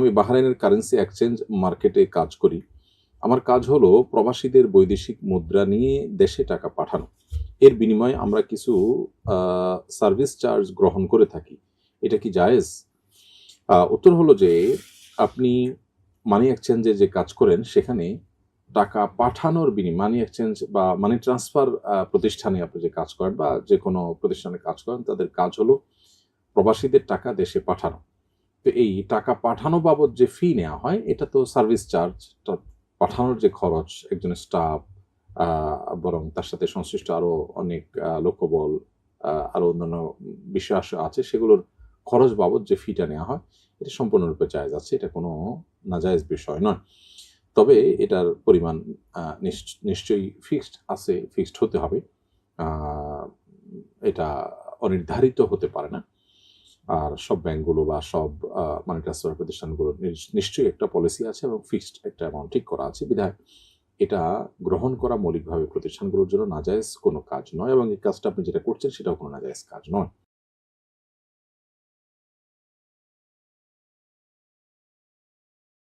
আমি বাহরাইনের currency exchange মার্কেটে কাজ করি। আমার কাজ হলো প্রবাসীদের বৈদেশিক মুদ্রা নিয়ে দেশে টাকা পাঠানো। এর বিনিময়ে আমরা কিছু সার্ভিস চার্জ গ্রহণ করে থাকি। এটা কি জায়েজ? উত্তর হলো যে আপনি মানি এক্সচেঞ্জে যে কাজ করেন সেখানে টাকা পাঠানোর মানি এক্সচেঞ্জ বা মানি ট্রান্সফার প্রতিষ্ঠানে আপনি যে কাজ করেন বা যেকোনো প্রতিষ্ঠানে কাজ করেন তাদের কাজ হলো প্রবাসীদের টাকা দেশে পাঠানো। তো এই টাকা পাঠানো বাবদ যে ফি নেওয়া হয় এটা তো সার্ভিস চার্জ। পাঠানোর যে খরচ একজন স্টাফ বরং তার সাথে সংশ্লিষ্ট আরো অনেক লোকবল আরো অন্যান্য বিষয় আছে সেগুলোর খরচ বাবদ যে ফিটা নেওয়া হয় এটা সম্পূর্ণরূপে জায়েজ আছে। এটা কোনো নাজায়েজ বিষয় নয়। তবে এটার পরিমাণ নিশ্চয়ই ফিক্সড আছে, ফিক্সড হতে হবে। এটা অনির্ধারিত হতে পারে না। আর সব ব্যাংকগুলো বা সব মানি ট্রান্সফার প্রতিষ্ঠানগুলোর নিশ্চয়ই একটা পলিসি আছে এবং ফিক্সড একটা অ্যামাউন্ট ঠিক করা আছে। বিধায় এটা গ্রহণ করা মৌলিকভাবে প্রতিষ্ঠানগুলোর জন্য নাজায়েজ কোনো কাজ নয় এবং এই কাজটা আপনি যেটা করছেন সেটাও কোনো নাজায়েজ কাজ নয়।